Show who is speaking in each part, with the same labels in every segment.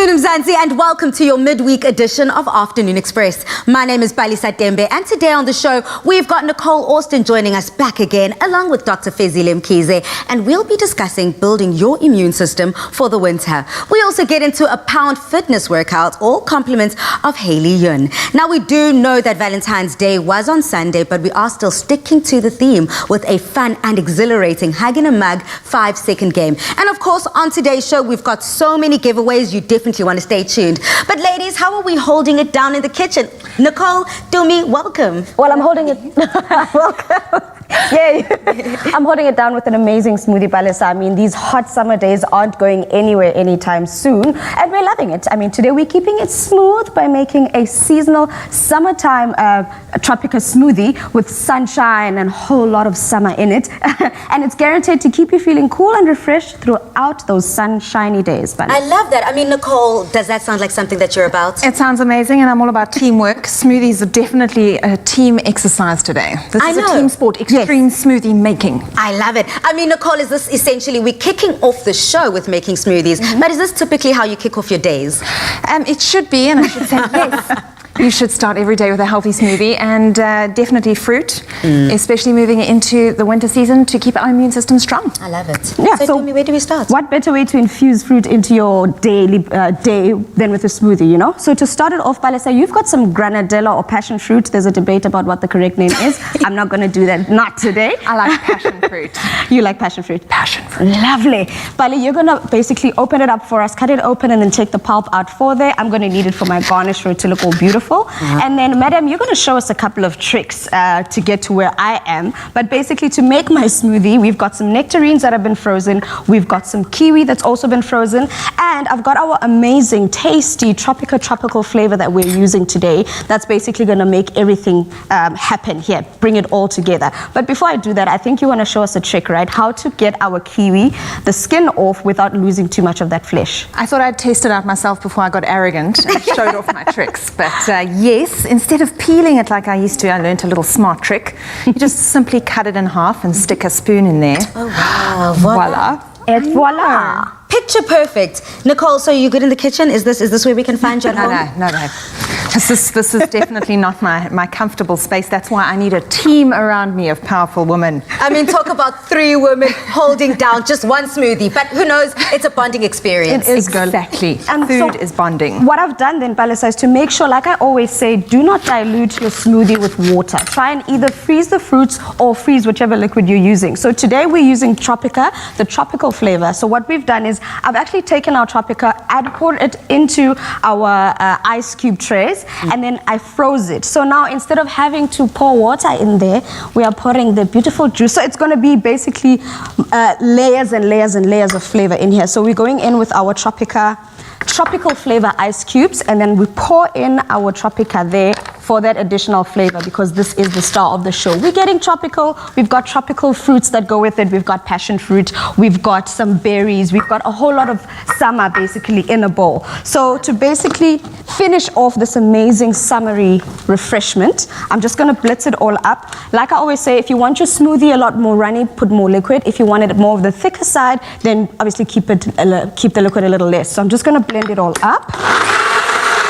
Speaker 1: afternoon, Mzansi, and welcome to your midweek edition of Afternoon Express. My name is Balisa Dembe, and today on the show, we've got Nicole Austin joining us back again, along with Dr. Fezile Mkhize, and we'll be discussing building your immune system for the winter. We also get into a pound fitness workout, all compliments of Haley Yun. Now, we do know that Valentine's Day was on Sunday, but we are still sticking to the theme with a fun and exhilarating Hug in a Mug 5-second game. And of course, on today's show, we've got so many giveaways. You definitely want to stay tuned. But ladies, how are we holding it down in the kitchen? Nicole, Dumi, welcome.
Speaker 2: Well, I'm holding it. Welcome. Yay. I'm holding it down with an amazing smoothie, Balisa. I mean, these hot summer days aren't going anywhere anytime soon, and we're loving it. I mean, today we're keeping it smooth by making a seasonal summertime tropical smoothie with sunshine and a whole lot of summer in it. And it's guaranteed to keep you feeling cool and refreshed throughout those sunshiny days, Balisa.
Speaker 1: I love that. I mean, Nicole, does that sound like something that you're about?
Speaker 3: It sounds amazing, and I'm all about teamwork. Smoothies are definitely a team exercise today. This is a team sport, extreme smoothie making.
Speaker 1: I love it. I mean, Nicole, is this essentially, we're kicking off the show with making smoothies, but is this typically how you kick off your days?
Speaker 3: It should be, and I should say yes. You should start every day with a healthy smoothie, and definitely fruit, especially moving into the winter season to keep our immune system strong.
Speaker 1: I love it.
Speaker 2: Yeah,
Speaker 1: so tell me, where do we start?
Speaker 2: What better way to infuse fruit into your daily day than with a smoothie, you know? So to start it off, Balisa, you've got some granadilla or passion fruit. There's a debate about what the correct name is. I'm not going to do that, not today.
Speaker 3: I like passion fruit.
Speaker 2: You like passion fruit?
Speaker 3: Passion fruit.
Speaker 2: Lovely. Bali, you're going to basically open it up for us, cut it open, and then take the pulp out for there. I'm going to need it for my garnish for it to look all beautiful. And then, madam, you're going to show us a couple of tricks to get to where I am. But basically, to make my smoothie, we've got some nectarines that have been frozen. We've got some kiwi that's also been frozen. And I've got our amazing, tasty, tropical flavor that we're using today. That's basically going to make everything happen here, bring it all together. But before I do that, I think you want to show us a trick, right? How to get our kiwi, the skin off without losing too much of that flesh.
Speaker 3: I thought I'd test it out myself before I got arrogant and showed off my tricks. But yes, instead of peeling it like I used to, I learned a little smart trick. You just simply cut it in half and stick a spoon in there.
Speaker 1: Oh, wow.
Speaker 3: Voila.
Speaker 2: Et voila.
Speaker 1: Picture perfect. Nicole, so you good in the kitchen? Is this where we can find you at home?
Speaker 3: No. This is definitely not my comfortable space. That's why I need a team around me of powerful women.
Speaker 1: I mean, talk about 3 women holding down just one smoothie. But who knows? It's a bonding experience.
Speaker 3: It is exactly.
Speaker 2: And
Speaker 3: food
Speaker 2: so
Speaker 3: is bonding.
Speaker 2: What I've done then, Balisa, is to make sure, like I always say, do not dilute your smoothie with water. Try and either freeze the fruits or freeze whichever liquid you're using. So today we're using Tropica, the tropical flavor. So what we've done is I've actually taken our Tropica and poured it into our ice cube trays, and then I froze it. So now instead of having to pour water in there, we are pouring the beautiful juice. So it's going to be basically layers and layers and layers of flavor in here. So we're going in with our tropical flavor ice cubes, and then we pour in our Tropica there for that additional flavor, because this is the star of the show. We're getting tropical. We've got tropical fruits that go with it. We've got passion fruit. We've got some berries. We've got a whole lot of summer basically in a bowl. So to basically finish off this amazing summery refreshment, I'm just going to blitz it all up. Like I always say, if you want your smoothie a lot more runny, put more liquid. If you want it more of the thicker side, then obviously keep the liquid a little less. So I'm just going to blend it all up.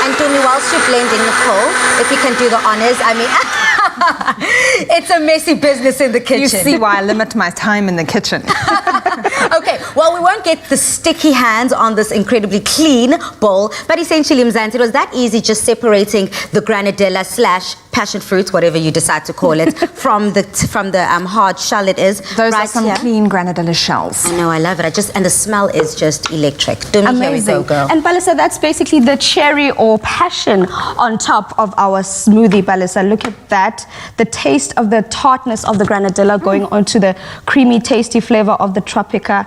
Speaker 1: And Dumi, whilst you're blending, Nicole, if you can do the honors, I mean, it's a messy business in the kitchen.
Speaker 3: You see why I limit my time in the kitchen.
Speaker 1: Okay, well, we won't get the sticky hands on this incredibly clean bowl, but essentially, Mzansi, it was that easy just separating the granadilla / passion fruit, whatever you decide to call it, from the hard shell it is.
Speaker 3: Those are some clean granadilla shells.
Speaker 1: I know, I love it. And the smell is just electric. Dumi,
Speaker 2: amazing.
Speaker 1: Here we go, girl.
Speaker 2: And Balisa, that's basically the cherry or passion on top of our smoothie, Balisa. Look at that. The taste of the tartness of the granadilla going onto the creamy, tasty flavor of the Tropica.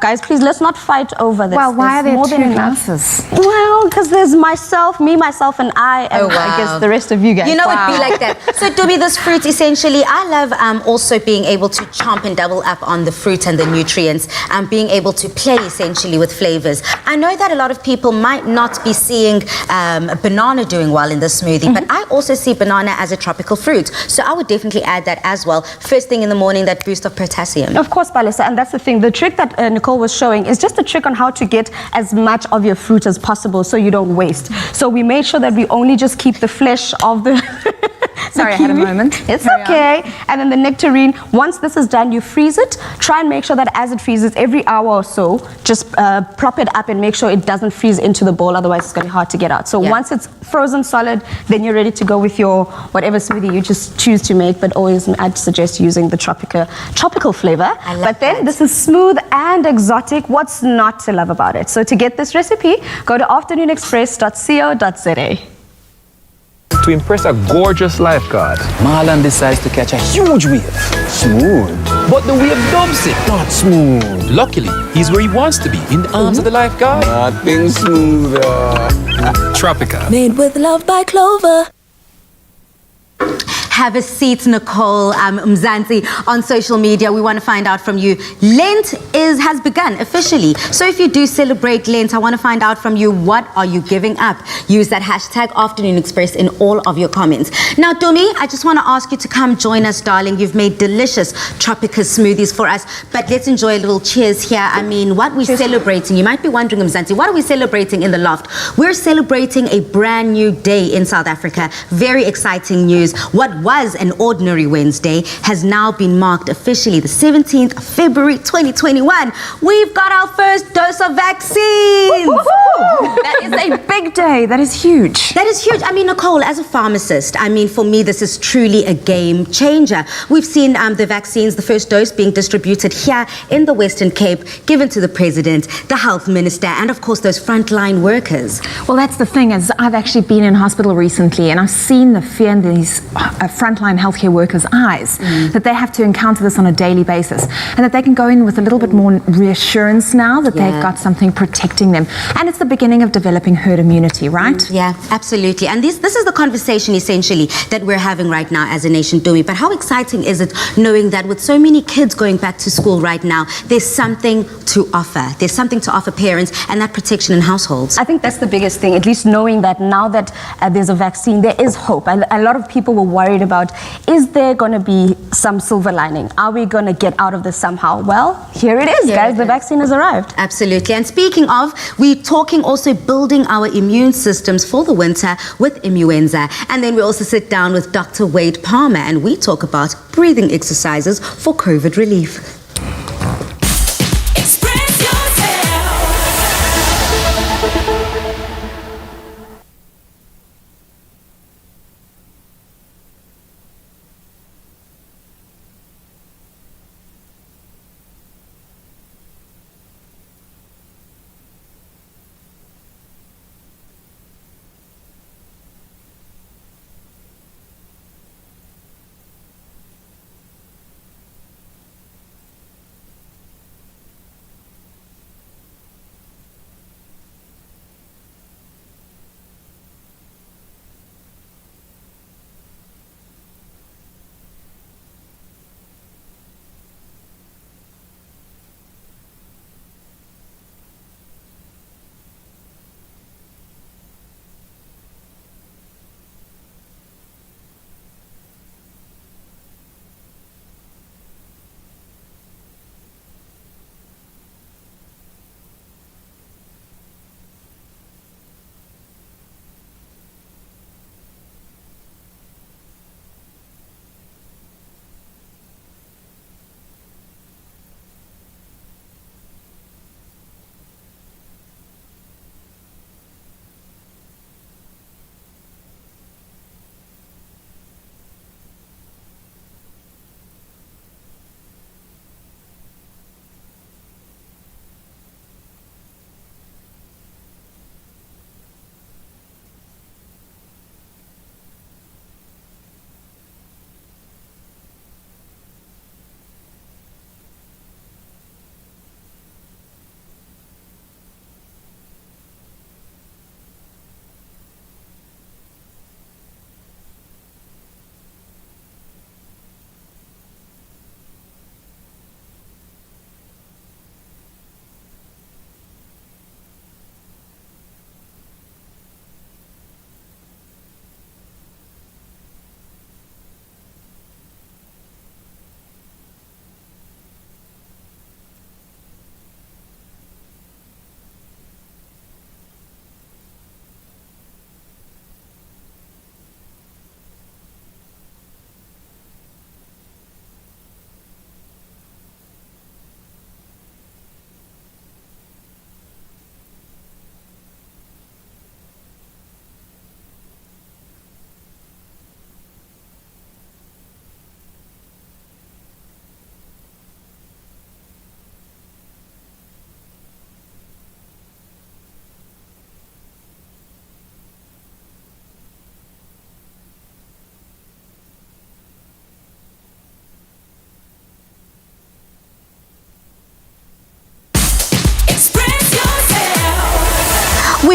Speaker 2: Guys, please, let's not fight over this.
Speaker 3: Well, why are there
Speaker 2: more
Speaker 3: 2 glasses?
Speaker 2: Well, because there's myself, and I, and I guess the rest of you guys.
Speaker 1: You know, it'd be like that. So, Dumi, this fruit, essentially, I love also being able to chomp and double up on the fruit and the nutrients, and being able to play, essentially, with flavors. I know that a lot of people might not be seeing banana doing well in the smoothie, but I also see banana as a tropical fruit. So I would definitely add that as well. First thing in the morning, that boost of potassium.
Speaker 2: Of course, Balisa, and that's the thing. The trick that Nicole was showing is just a trick on how to get as much of your fruit as possible so you don't waste. So we made sure that we only just keep the flesh of the
Speaker 3: Sorry, I had a moment.
Speaker 2: It's
Speaker 3: Carry
Speaker 2: okay. And then the nectarine, once this is done, you freeze it. Try and make sure that as it freezes, every hour or so, just prop it up and make sure it doesn't freeze into the bowl. Otherwise, it's going to be hard to get out. So once it's frozen solid, then you're ready to go with your whatever smoothie you just choose to make. But always, I'd suggest using the tropical flavor. But then this is smooth and exotic. What's not to love about it? So to get this recipe, go to afternoonexpress.co.za.
Speaker 4: To impress a gorgeous lifeguard, Marlon decides to catch a huge wave. Smooth. But the wave dumps it. Not smooth.
Speaker 5: Luckily, he's where he wants to be, in the arms of the lifeguard.
Speaker 4: Nothing smoother.
Speaker 5: Tropica.
Speaker 6: Made with love by Clover.
Speaker 1: Have a seat, Nicole Mzansi, on social media. We want to find out from you. Lent has begun officially. So if you do celebrate Lent, I want to find out from you, what are you giving up? Use that hashtag Afternoon Express in all of your comments. Now, Dumi, I just want to ask you to come join us, darling. You've made delicious Tropica smoothies for us, but let's enjoy a little cheers here. I mean, what we're celebrating, you might be wondering, Mzansi, what are we celebrating in the loft? We're celebrating a brand new day in South Africa. Very exciting news. What was an ordinary Wednesday has now been marked officially the 17th of February 2021. We've got our first dose of vaccines.
Speaker 3: That is a big day. That is huge.
Speaker 1: That is huge. I mean, Nicole, as a pharmacist, I mean, for me, this is truly a game changer. We've seen the vaccines, the first dose being distributed here in the Western Cape, given to the President, the Health Minister, and of course, those frontline workers.
Speaker 3: Well, that's the thing, is I've actually been in hospital recently and I've seen the fear in these frontline healthcare workers' eyes, that they have to encounter this on a daily basis, and that they can go in with a little bit more reassurance now that they've got something protecting them. And it's the beginning of developing herd immunity, right?
Speaker 1: Yeah, absolutely. And this is the conversation essentially that we're having right now as a nation, Dumi. But how exciting is it knowing that with so many kids going back to school right now, there's something to offer. There's something to offer parents, and that protection in households.
Speaker 2: I think that's the biggest thing, at least knowing that now that there's a vaccine, there is hope. And a lot of people were worried about, is there going to be some silver lining? Are we going to get out of this somehow? Well, here it is, guys. The vaccine has arrived.
Speaker 1: Absolutely. And speaking of, we're talking also building our immune systems for the winter with Emuenza. And then we also sit down with Dr. Wade Palmer and we talk about breathing exercises for COVID relief.
Speaker 6: Express yourself.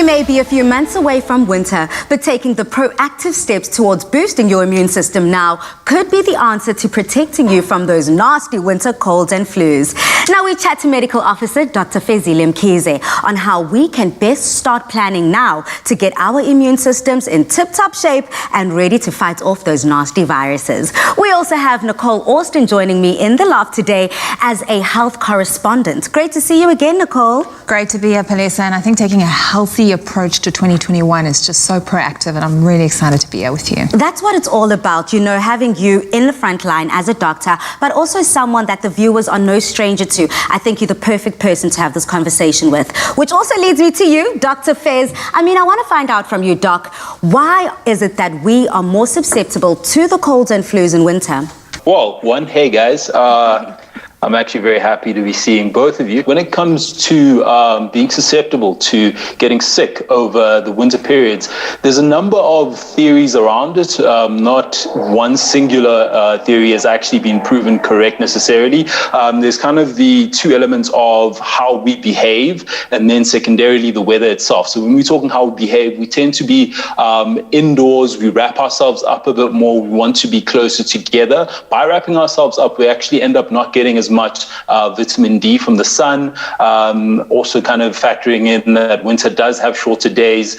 Speaker 1: may be a few months away from winter, but taking the proactive steps towards boosting your immune system now could be the answer to protecting you from those nasty winter colds and flus. Now we chat to Medical Officer Dr. Fezile Mkhize on how we can best start planning now to get our immune systems in tip-top shape and ready to fight off those nasty viruses. We also have Nicole Austin joining me in the lab today as a health correspondent. Great to see you again, Nicole.
Speaker 3: Great to be here, Palesa, and I think taking a healthy approach to 2021 is just so proactive, and I'm really excited to be here with you.
Speaker 1: That's what it's all about, you know, having you in the front line as a doctor, but also someone that the viewers are no stranger to. I think you're the perfect person to have this conversation with, which also leads me to you, Dr. Fez. I want to find out from you, Doc, why is it that we are more susceptible to the colds and flus in winter?
Speaker 4: Well, hey guys, I'm actually very happy to be seeing both of you. When it comes to being susceptible to getting sick over the winter periods, there's a number of theories around it. Not one singular theory has actually been proven correct necessarily. There's kind of the two elements of how we behave, and then secondarily the weather itself. So when we're talking how we behave, we tend to be indoors, we wrap ourselves up a bit more, we want to be closer together. By wrapping ourselves up, we actually end up not getting as much vitamin D from the sun. Also kind of factoring in that winter does have shorter days.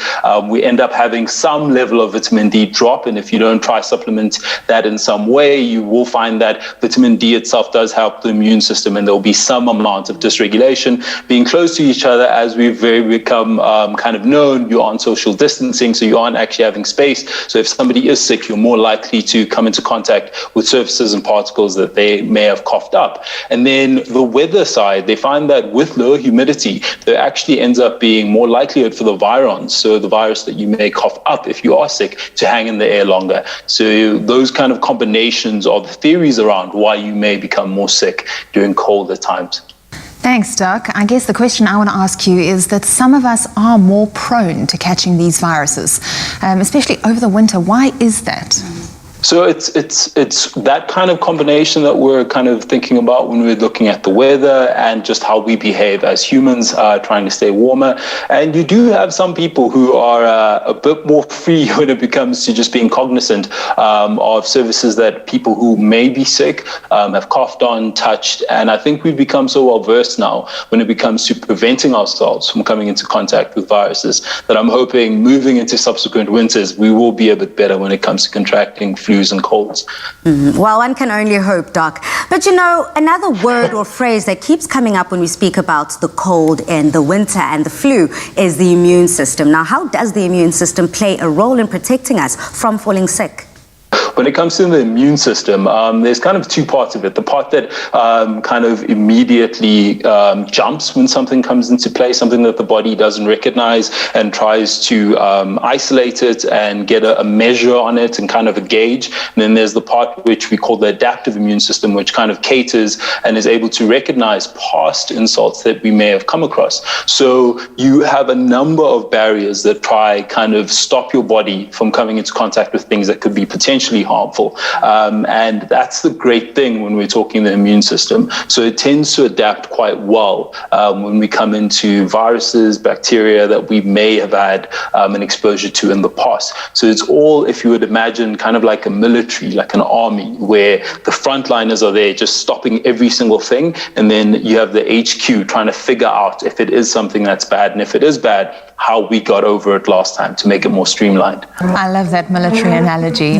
Speaker 4: We end up having some level of vitamin D drop, and if you don't try supplement that in some way, you will find that vitamin D itself does help the immune system, and there will be some amount of dysregulation. Being close to each other, as we've become kind of known, you aren't social distancing, so you aren't actually having space. So if somebody is sick, you're more likely to come into contact with surfaces and particles that they may have coughed up. And then the weather side, they find that with low humidity, there actually ends up being more likelihood for the virons, so the virus that you may cough up if you are sick, to hang in the air longer. So those kind of combinations are the theories around why you may become more sick during colder times.
Speaker 3: Thanks, Doc. I guess the question I want to ask you is that some of us are more prone to catching these viruses, especially over the winter. Why is that?
Speaker 4: So it's that kind of combination that we're kind of thinking about when we're looking at the weather and just how we behave as humans, trying to stay warmer. And you do have some people who are a bit more free when it comes to just being cognizant of services that people who may be sick have coughed on, touched. And I think we've become so well versed now when it comes to preventing ourselves from coming into contact with viruses that I'm hoping moving into subsequent winters, we will be a bit better when it comes to contracting flu and colds.
Speaker 1: Well, one can only hope, Doc. But you know, another word or phrase that keeps coming up when we speak about the cold and the winter and the flu is the immune system. Now, how does the immune system play a role in protecting us from falling sick?
Speaker 4: When it comes to the immune system, there's kind of two parts of it. The part that kind of immediately jumps when something comes into play, something that the body doesn't recognize and tries to isolate it and get a measure on it and kind of a gauge. And then there's the part which we call the adaptive immune system, which kind of caters and is able to recognize past insults that we may have come across. So you have a number of barriers that try kind of stop your body from coming into contact with things that could be potentially harmful. And that's the great thing when we're talking the immune system. So it tends to adapt quite well when we come into viruses, bacteria that we may have had an exposure to in the past. So it's all, if you would imagine, kind of like a military, like an army, where the frontliners are there just stopping every single thing. And then you have the HQ trying to figure out if it is something that's bad. And if it is bad, how we got over it last time to make it more streamlined.
Speaker 3: I love that military analogy.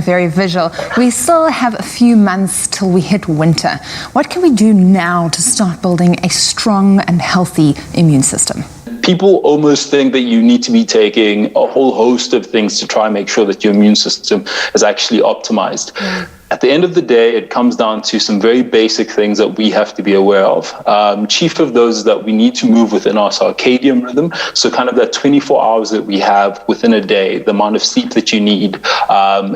Speaker 3: Very visual. We still have a few months till we hit winter. What can we do now to start building a strong and healthy immune system?
Speaker 4: People almost think that you need to be taking a whole host of things to try and make sure that your immune system is actually optimized. At the end of the day, it comes down to some very basic things that we have to be aware of. Chief of those is that we need to move within our circadian rhythm. So kind of that 24 hours that we have within a day, the amount of sleep that you need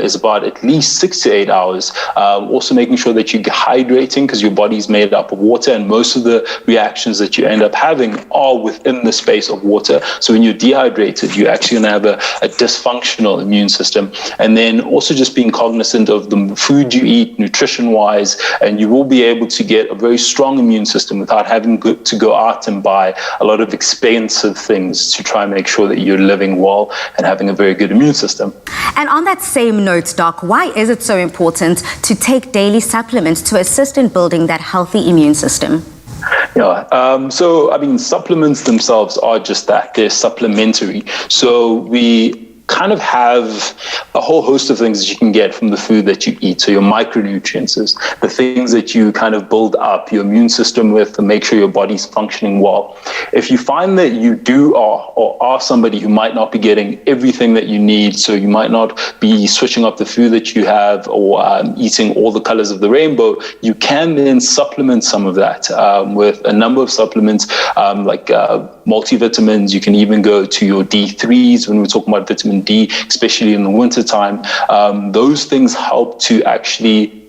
Speaker 4: is about at least 6 to 8 hours. Also making sure that you're hydrating because your body's made up of water, and most of the reactions that you end up having are within the space of water. So when you're dehydrated, you're actually going to have a dysfunctional immune system. And then also just being cognizant of the food food you eat, nutrition-wise, and you will be able to get a very strong immune system without having to go out and buy a lot of expensive things to try and make sure that you're living well and having a very good immune system.
Speaker 1: And on that same note, Doc, why is it so important to take daily supplements to assist in building that healthy immune system?
Speaker 4: Yeah, so I mean, supplements themselves are just that. They're supplementary. So we kind of have a whole host of things that you can get from the food that you eat. So your micronutrients is the things that you kind of build up your immune system with to make sure your body's functioning well. If you find that you are somebody who might not be getting everything that you need, so you might not be switching up the food that you have or eating all the colors of the rainbow, you can then supplement some of that with a number of supplements like multivitamins. You can even go to your D3s when we're talking about vitamin D, especially in the winter time. Those things help to actually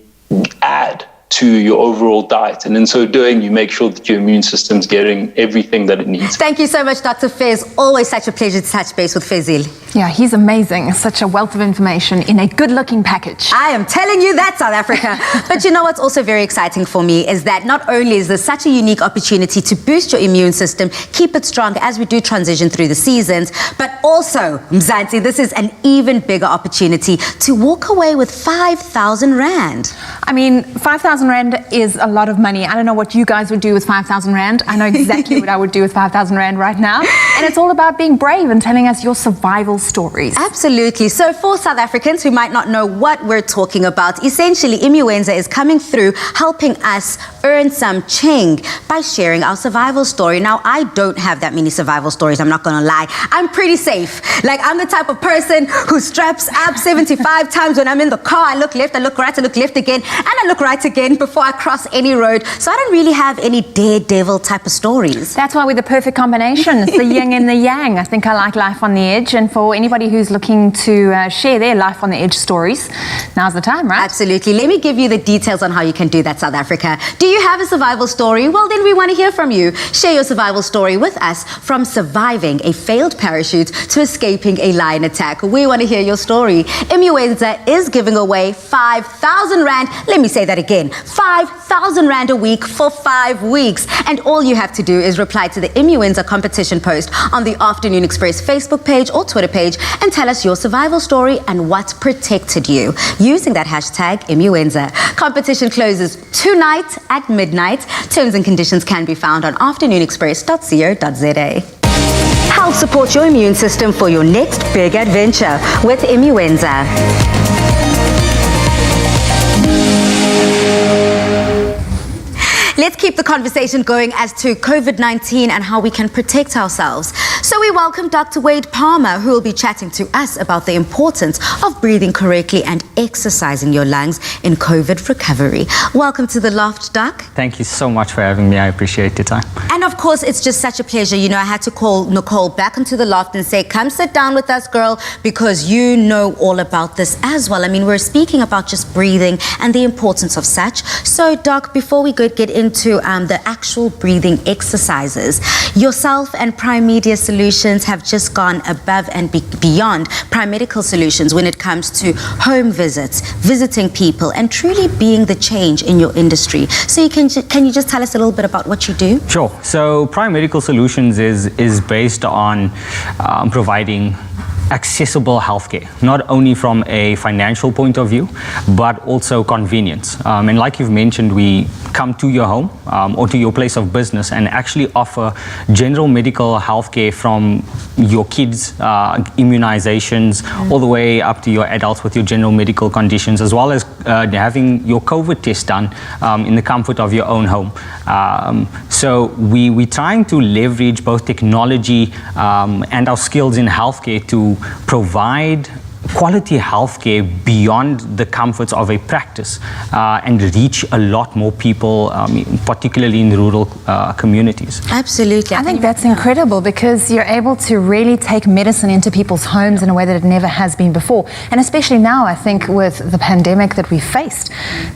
Speaker 4: add to your overall diet, and in so doing you make sure that your immune system's getting everything that it needs.
Speaker 1: Thank you so much, Dr. Fez. Always such a pleasure to touch base with Fezil.
Speaker 3: Yeah, he's amazing. Such a wealth of information in a good-looking package.
Speaker 1: I am telling you that, South Africa. But you know what's also very exciting for me is that not only is this such a unique opportunity to boost your immune system, keep it strong as we do transition through the seasons, but also, Mzansi, this is an even bigger opportunity to walk away with 5,000 Rand.
Speaker 3: I mean, 5,000 Rand is a lot of money. I don't know what you guys would do with 5,000 Rand. I know exactly what I would do with 5,000 Rand right now. And it's all about being brave and telling us your survival stories.
Speaker 1: Absolutely. So for South Africans who might not know what we're talking about, essentially Emuenza is coming through helping us earn some ching by sharing our survival story. Now, I don't have that many survival stories, I'm not gonna lie. I'm pretty safe. Like, I'm the type of person who straps up 75 times when I'm in the car. I look left, I look right, I look left again, and I look right again before I cross any road. So I don't really have any daredevil type of stories.
Speaker 3: That's why we're the perfect combination. It's the yin and the yang. I think I like life on the edge, and for anybody who's looking to share their life on the edge stories, now's the time, right?
Speaker 1: Absolutely. Let me give you the details on how you can do that, South Africa. Do you have a survival story? Well, then we want to hear from you. Share your survival story with us, from surviving a failed parachute to escaping a lion attack. We want to hear your story. Emuenza is giving away 5,000 Rand. Let me say that again. 5,000 Rand a week for 5 weeks. And all you have to do is reply to the Emuenza competition post on the Afternoon Express Facebook page or Twitter page and tell us your survival story and what protected you using that hashtag Emuenza. Competition closes tonight at midnight. Terms and conditions can be found on afternoonexpress.co.za. Help support your immune system for your next big adventure with Emuenza. Let's keep the conversation going as to COVID-19 and how we can protect ourselves. So we welcome Dr. Wade Palmer, who will be chatting to us about the importance of breathing correctly and exercising your lungs in COVID recovery. Welcome to the Loft, Doc.
Speaker 7: Thank you so much for having me. I appreciate your time.
Speaker 1: And of course, it's just such a pleasure. You know, I had to call Nicole back into the Loft and say, come sit down with us, girl, because you know all about this as well. I mean, we're speaking about just breathing and the importance of such. So, Doc, before we get into the actual breathing exercises, yourself and Prime Media Solutions have just gone above and beyond Prime Medical Solutions when it comes to home visits, visiting people, and truly being the change in your industry. So can you just tell us a little bit about what you do?
Speaker 7: Sure. So Prime Medical Solutions is based on providing accessible healthcare, not only from a financial point of view, but also convenience. And like you've mentioned, we come to your home or to your place of business and actually offer general medical healthcare from your kids' immunizations all the way up to your adults with your general medical conditions, as well as having your COVID test done in the comfort of your own home. So we're trying to leverage both technology and our skills in healthcare to provide quality healthcare beyond the comforts of a practice and reach a lot more people, particularly in rural communities.
Speaker 1: Absolutely.
Speaker 3: I think that's incredible because you're able to really take medicine into people's homes in a way that it never has been before. And especially now, I think with the pandemic that we faced,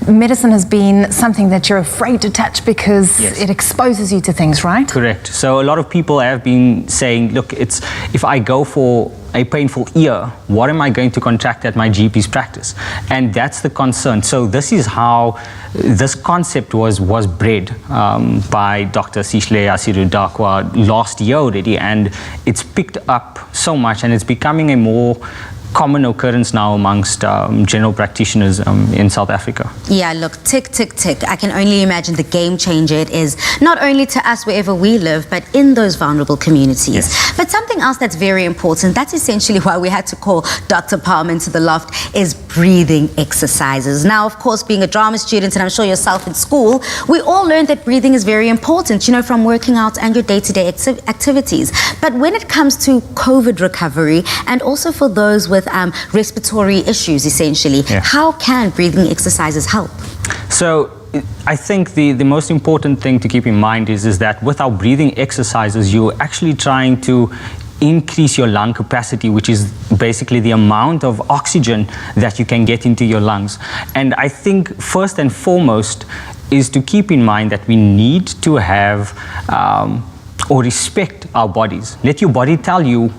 Speaker 3: medicine has been something that you're afraid to touch because it exposes you to things, right?
Speaker 7: Correct. So a lot of people have been saying, look, if I go for a painful ear, what am I going to contract at my GP's practice? And that's the concern. So this is how this concept was bred by Dr. Sishle Asirudakwa last year already, and it's picked up so much, and it's becoming a more common occurrence now amongst general practitioners in South Africa.
Speaker 1: Yeah, look, tick, tick, tick. I can only imagine the game changer it is, not only to us wherever we live, but in those vulnerable communities.
Speaker 7: Yes.
Speaker 1: But something else that's very important, that's essentially why we had to call Dr. Palm into the loft, is breathing exercises. Now, of course, being a drama student, and I'm sure yourself in school, we all learned that breathing is very important, you know, from working out and your day-to-day activities. But when it comes to COVID recovery, and also for those with respiratory issues, essentially, how can breathing exercises help?
Speaker 7: So I think the most important thing to keep in mind is that with our breathing exercises, you're actually trying to increase your lung capacity, which is basically the amount of oxygen that you can get into your lungs. And I think first and foremost is to keep in mind that we need to have or respect our bodies. Let your body tell you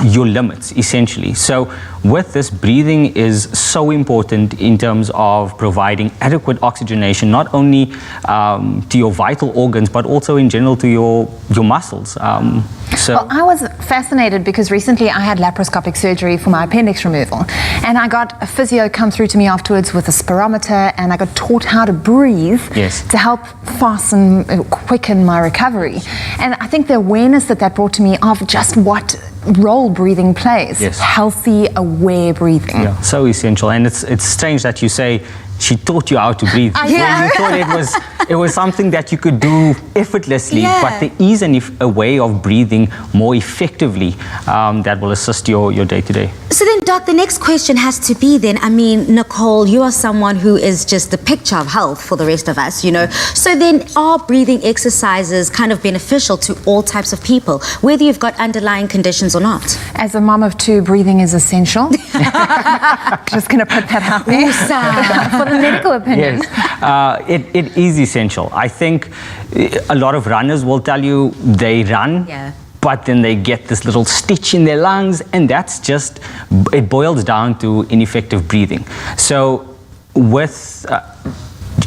Speaker 7: your limits, essentially. So with this, breathing is so important in terms of providing adequate oxygenation, not only to your vital organs, but also in general to your muscles.
Speaker 3: Well, I was fascinated because recently I had laparoscopic surgery for my appendix removal, and I got a physio come through to me afterwards with a spirometer, and I got taught how to breathe to help fasten, quicken my recovery. And I think the awareness that brought to me of just what role breathing plays, healthy, aware breathing.
Speaker 7: Yeah, so essential. And it's strange that you say she taught you how to breathe. When you thought it was something that you could do effortlessly, but there is a way of breathing more effectively that will assist your day-to-day.
Speaker 1: So then, Doc, the next question has to be then, I mean, Nicole, you are someone who is just the picture of health for the rest of us, you know. So then, are breathing exercises kind of beneficial to all types of people, whether you've got underlying conditions or not?
Speaker 3: As a mom of two, breathing is essential. Just going to put that out there for the medical opinion.
Speaker 7: Yes, it is essential. I think a lot of runners will tell you they run, but then they get this little stitch in their lungs, and that's just, it boils down to ineffective breathing. So with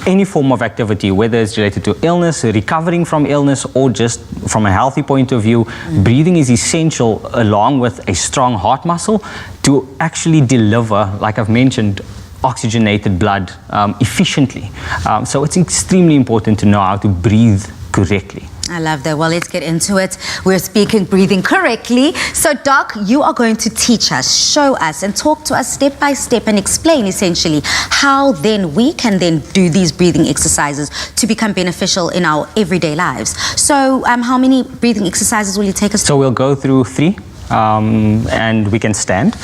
Speaker 7: any form of activity, whether it's related to illness, recovering from illness, or just from a healthy point of view, breathing is essential along with a strong heart muscle to actually deliver, like I've mentioned, oxygenated blood efficiently. So it's extremely important to know how to breathe correctly.
Speaker 1: I love that. Well, let's get into it. We're speaking breathing correctly. So, Doc, you are going to teach us, show us, and talk to us step by step and explain essentially how then we can then do these breathing exercises to become beneficial in our everyday lives. So, how many breathing exercises will you take us through?
Speaker 7: So we'll go through 3, and we can stand.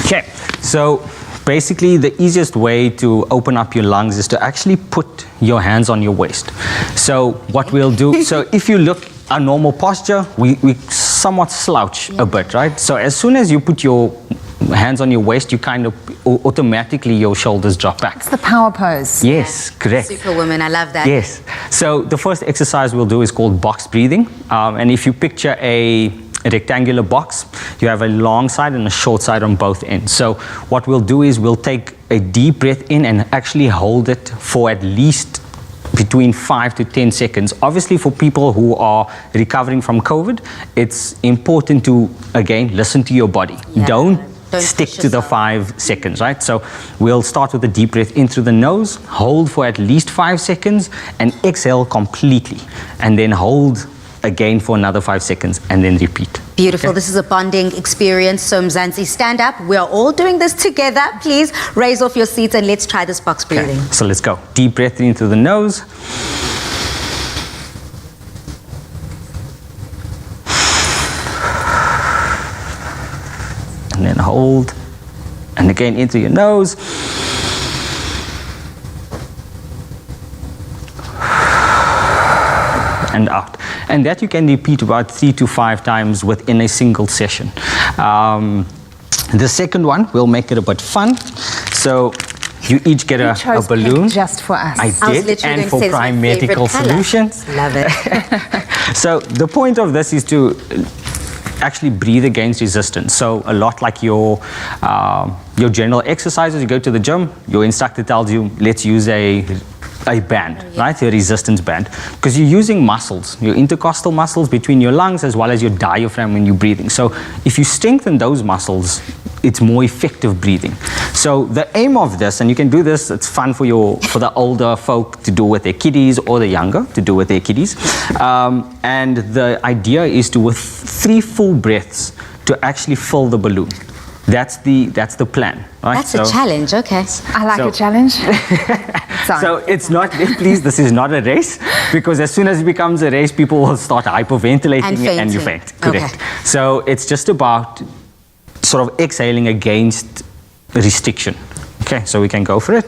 Speaker 7: Okay. So basically, the easiest way to open up your lungs is to actually put your hands on your waist. So what we'll do, so if you look our normal posture, we somewhat slouch a bit, right? So as soon as you put your hands on your waist, you kind of automatically your shoulders drop back.
Speaker 3: It's the power pose.
Speaker 7: Yes, correct.
Speaker 1: Superwoman, I love that.
Speaker 7: Yes. So the first exercise we'll do is called box breathing. And if you picture a rectangular box, you have a long side and a short side on both ends. So what we'll do is we'll take a deep breath in and actually hold it for at least between 5 to 10 seconds. Obviously, for people who are recovering from COVID, it's important to, again, listen to your body. Don't stick to the 5 seconds, right? So we'll start with a deep breath in through the nose, hold for at least 5 seconds, and exhale completely. And then hold again for another 5 seconds, and then repeat.
Speaker 1: Beautiful. Okay. This is a bonding experience. So Mzansi, stand up. We are all doing this together. Please raise off your seats and let's try this box breathing.
Speaker 7: Okay. So let's go. Deep breath in through the nose. And then hold. And again into your nose. And out. And that you can repeat about 3 to 5 times within a single session. The second one, we'll make it a bit fun. So you each get a balloon.
Speaker 3: Just for us.
Speaker 7: I did, and for Prime Medical Solutions.
Speaker 1: Love it.
Speaker 7: So the point of this is to actually breathe against resistance. So a lot like your general exercises, you go to the gym, your instructor tells you, let's use a band, right? A resistance band. Because you're using muscles, your intercostal muscles between your lungs as well as your diaphragm when you're breathing. So if you strengthen those muscles, it's more effective breathing. So the aim of this, and you can do this, it's fun for the older folk to do with their kiddies or the younger to do with their kiddies. And the idea is to, with 3 full breaths, to actually fill the balloon. That's the plan, right?
Speaker 1: That's a challenge, okay.
Speaker 3: I like a challenge.
Speaker 7: So it's not, please, this is not a race, because as soon as it becomes a race, people will start hyperventilating and you faint. Correct.
Speaker 1: Okay.
Speaker 7: So it's just about sort of exhaling against restriction. Okay, so we can go for it.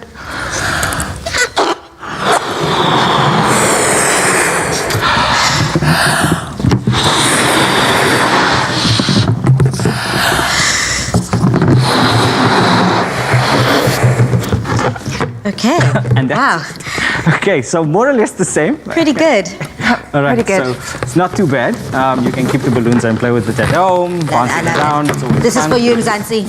Speaker 1: Okay.
Speaker 7: And
Speaker 1: wow.
Speaker 7: Okay, so more or less the same.
Speaker 1: Pretty good.
Speaker 7: All right,
Speaker 3: Pretty good.
Speaker 7: so it's not too bad. You can keep the balloons and play with it at home, bounce it around. It's always
Speaker 1: This is
Speaker 7: fun.
Speaker 1: for you, Mzansi.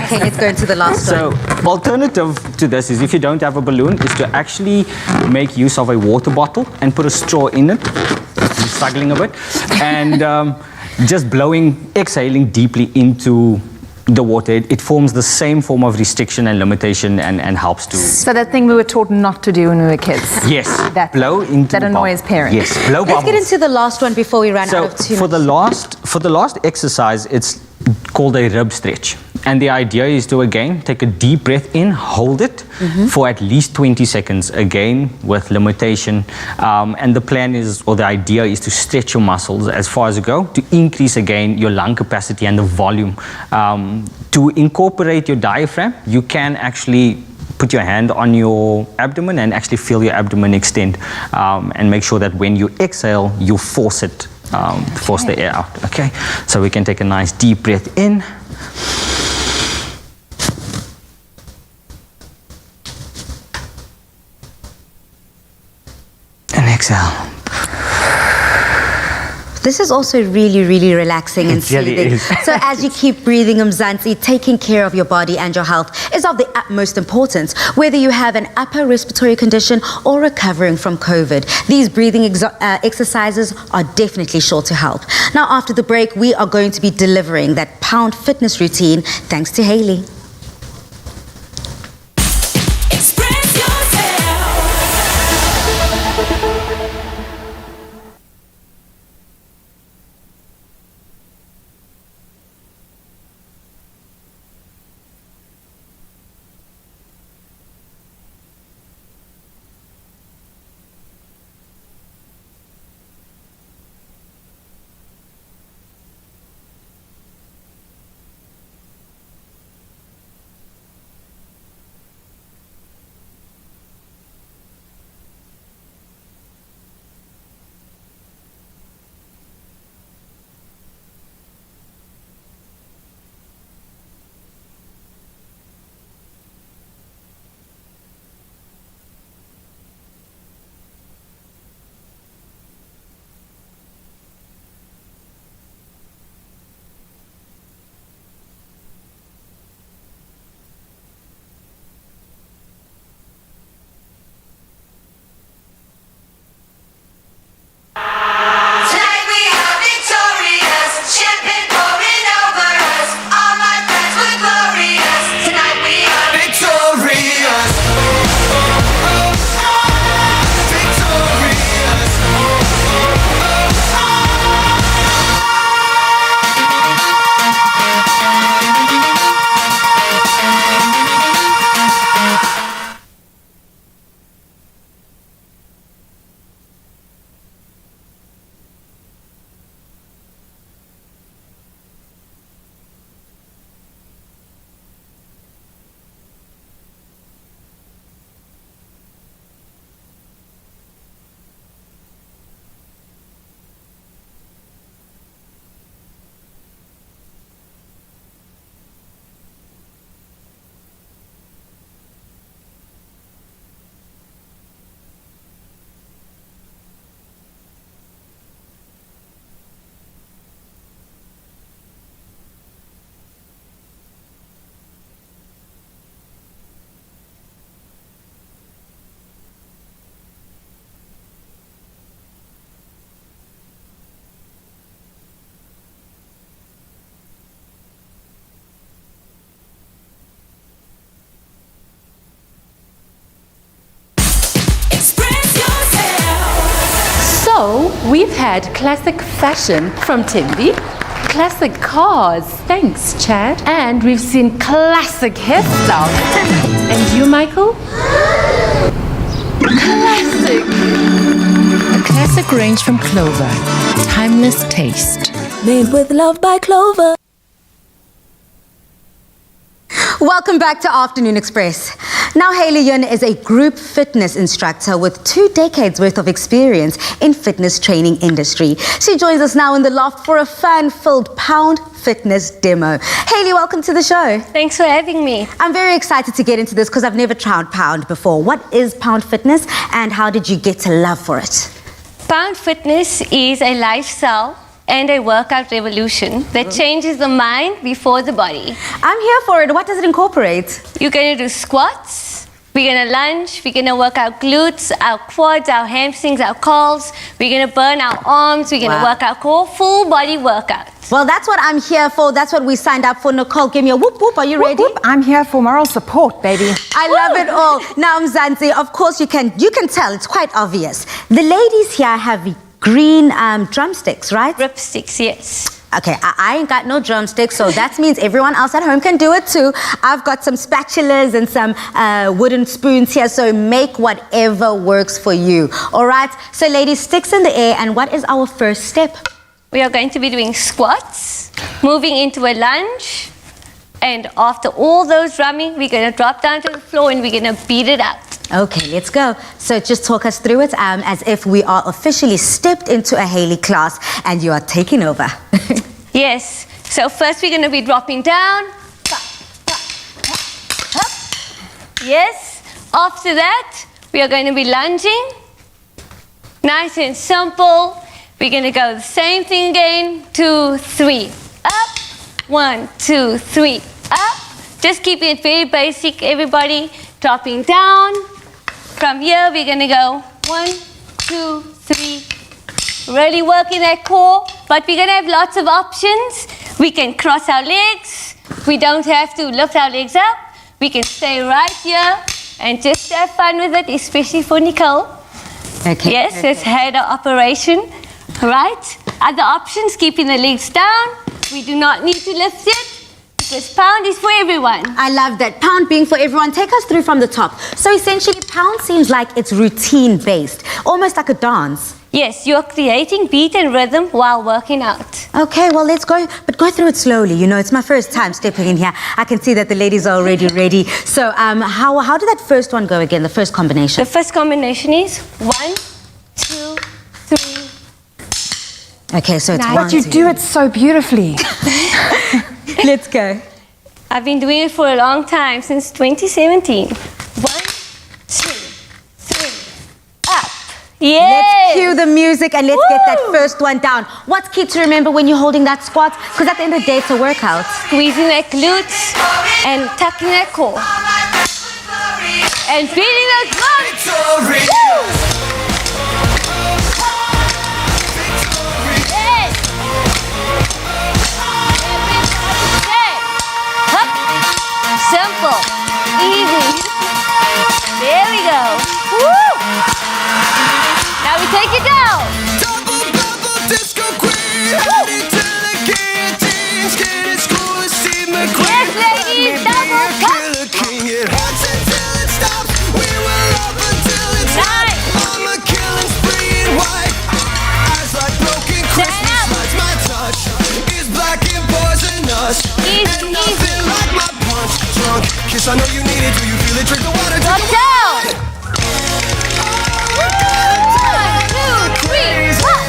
Speaker 1: Okay, let's go into the last
Speaker 7: So,
Speaker 1: one.
Speaker 7: alternative to this is, if you don't have a balloon, is to actually make use of a water bottle and put a straw in it. I'm struggling a bit. And just exhaling deeply into the water. It forms the same form of restriction and limitation and helps to...
Speaker 3: So that thing we were taught not to do when we were kids.
Speaker 7: Yes,
Speaker 3: That-
Speaker 7: blow into
Speaker 3: that
Speaker 7: the
Speaker 3: annoys
Speaker 7: bubble.
Speaker 3: parents.
Speaker 7: Yes, blow
Speaker 1: Let's
Speaker 7: bubbles.
Speaker 1: get into the last one before we run out of 2
Speaker 7: for
Speaker 1: minutes.
Speaker 7: the last exercise, it's called a rib stretch, and the idea is to again take a deep breath in, hold it for at least 20 seconds, again with limitation, and the plan is, or the idea is, to stretch your muscles as far as you go, to increase again your lung capacity and the volume. To incorporate your diaphragm, you can actually put your hand on your abdomen and actually feel your abdomen extend, and make sure that when you exhale, you force it, force the air out. Okay, so we can take a nice deep breath in. And exhale.
Speaker 1: This is also really, really relaxing and
Speaker 7: It really
Speaker 1: soothing.
Speaker 7: is.
Speaker 1: So as you keep breathing, Mzansi, taking care of your body and your health is of the utmost importance, whether you have an upper respiratory condition or recovering from COVID. These breathing exercises are definitely sure to help. Now, after the break, we are going to be delivering that pound fitness routine thanks to Haley.
Speaker 6: Express yourself.
Speaker 8: So, we've had classic fashion from Timby, classic cars, thanks Chad, and we've seen classic hairstyles. And you, Michael? Classic!
Speaker 6: A classic range from Clover. Timeless taste.
Speaker 9: Made with love by Clover.
Speaker 1: Welcome back to Afternoon Express. Now, Hayley Yun is a group fitness instructor with 2 decades worth of experience in fitness training industry. She joins us now in the loft for a fun-filled pound fitness demo. Hayley, welcome to the show.
Speaker 10: Thanks for having me.
Speaker 1: I'm very excited to get into this because I've never tried pound before. What is pound fitness and how did you get to love for it?
Speaker 10: Pound Fitness is a lifestyle and a workout revolution that changes the mind before the body.
Speaker 1: I'm here for it. What does it incorporate?
Speaker 10: You're going to do squats, we're going to lunge, we're going to work our glutes, our quads, our hamstrings, our calves, we're going to burn our arms, we're going to work our core, full body workout.
Speaker 1: Well, that's what I'm here for. That's what we signed up for. Nicole, give me a whoop whoop. Are you ready?
Speaker 3: Whoop, I'm here for moral support, baby.
Speaker 1: I love it all. Now, Mzansi, of course you can tell, it's quite obvious. The ladies here have green drumsticks, right?
Speaker 10: Ripsticks, yes.
Speaker 1: Okay, I ain't got no drumsticks, so that means everyone else at home can do it too. I've got some spatulas and some wooden spoons here, so make whatever works for you. All right, so ladies, sticks in the air, and what is our first step?
Speaker 10: We are going to be doing squats, moving into a lunge, and after all those drumming, we're going to drop down to the floor and we're going to beat it out.
Speaker 1: Okay, let's go. So just talk us through it as if we are officially stepped into a Hayley class and you are taking over.
Speaker 10: Yes, so first we're going to be dropping down. Yes, after that, we are going to be lunging. Nice and simple. We're going to go the same thing again. 2, 3, up. 1, 2, 3, up. Just keeping it very basic, everybody. Dropping down. From here, we're going to go 1, 2, 3. Really working that core, but we're going to have lots of options. We can cross our legs. We don't have to lift our legs up. We can stay right here and just have fun with it, especially for Nicole.
Speaker 1: Okay.
Speaker 10: Yes, has had an operation. Right? Other options, keeping the legs down. We do not need to lift it. Because pound is for everyone.
Speaker 1: I love that. Pound being for everyone. Take us through from the top. So essentially, pound seems like it's routine-based, almost like a dance.
Speaker 10: Yes, you're creating beat and rhythm while working out.
Speaker 1: Okay, well, let's go, but go through it slowly. You know, it's my first time stepping in here. I can see that the ladies are already ready. So how did that first one go again, the first combination?
Speaker 10: The first combination is 1, 2, 3.
Speaker 1: Okay, so it's
Speaker 3: Now,
Speaker 1: 1,
Speaker 3: but you
Speaker 1: 2.
Speaker 3: do it so beautifully.
Speaker 1: Let's go.
Speaker 10: I've been doing it for a long time, since 2017. 1, 2, 3, up. Yes.
Speaker 1: Let's cue the music and let's get that first one down. What's key to remember when you're holding that squat? Because at the end of the day, it's a workout.
Speaker 10: Squeezing that glutes and tucking that core. And beating those lungs. Simple, easy. There we go. Woo! Now we take it down.
Speaker 11: Double bubble disco queen, headed to the guillotine, skin is cool as Steve McQueen.
Speaker 10: Yes, ladies, double
Speaker 11: Killer king, it hurts until it stops. We were up until it's night. I'm a killing spree in white. Eyes like broken Christmas lights. My touch is black and poisonous.
Speaker 10: Easy,
Speaker 11: nothing like my punch. Drunk kiss, I know you need it. Do you feel it? Drink the water.
Speaker 10: Drop down. 1, 2, 3, up.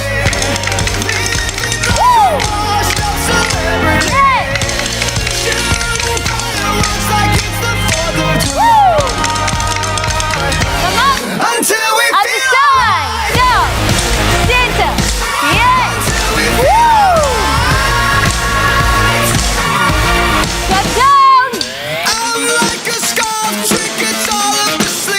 Speaker 11: Until we
Speaker 10: Up the side, down, center, yes. Woo! Drop down.
Speaker 11: I'm like a scarf trick, it's all up the sleeve.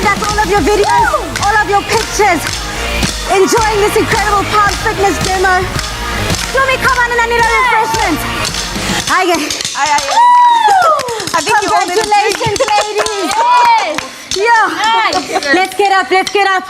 Speaker 1: that's all of your videos, all of your pictures. Enjoying this incredible Pound Fitness demo. Lumi, come on and I need a refreshment. Okay.
Speaker 2: I think
Speaker 1: congratulations, ladies.
Speaker 10: Yes.
Speaker 1: Yo, let's get up, let's get up.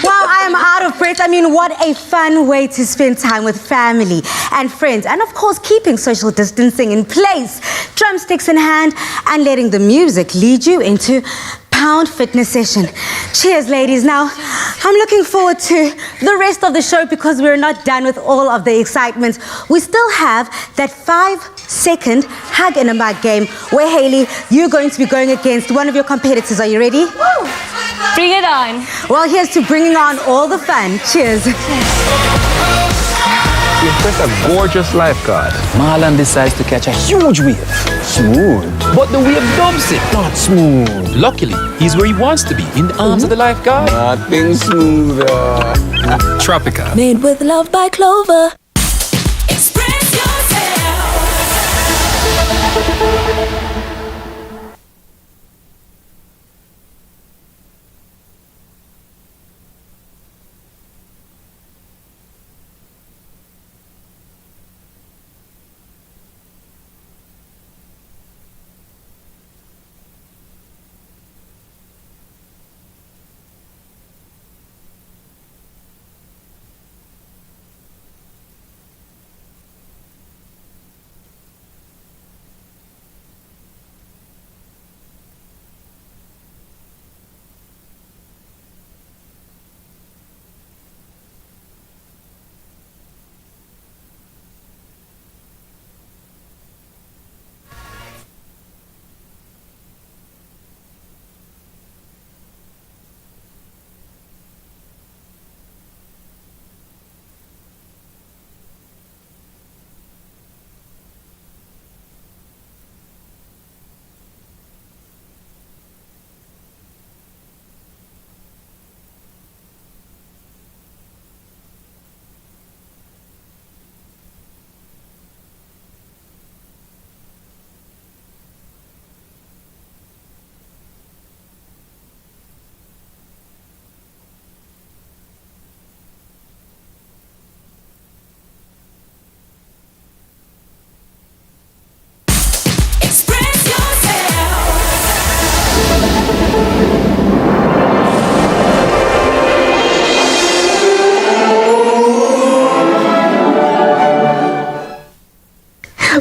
Speaker 1: Wow, I am out of breath. I mean, what a fun way to spend time with family and friends. And of course, keeping social distancing in place. Drumsticks in hand and letting the music lead you into Pound Fitness session. Cheers, ladies. Now, I'm looking forward to the rest of the show because we're not done with all of the excitement. We still have that 5-second hug in a mug game where, Hayley, you're going to be going against one of your competitors. Are you ready?
Speaker 10: Woo. Bring it on.
Speaker 1: Well, here's to bringing on all the fun. Cheers.
Speaker 5: You impress a gorgeous lifeguard. Marlon decides to catch a huge wave. Smooth. But the wave dumps it. Not smooth. Luckily, he's where he wants to be, in the arms of the lifeguard. Nothing smoother. Tropica.
Speaker 9: Made with love by Clover.
Speaker 11: Express yourself.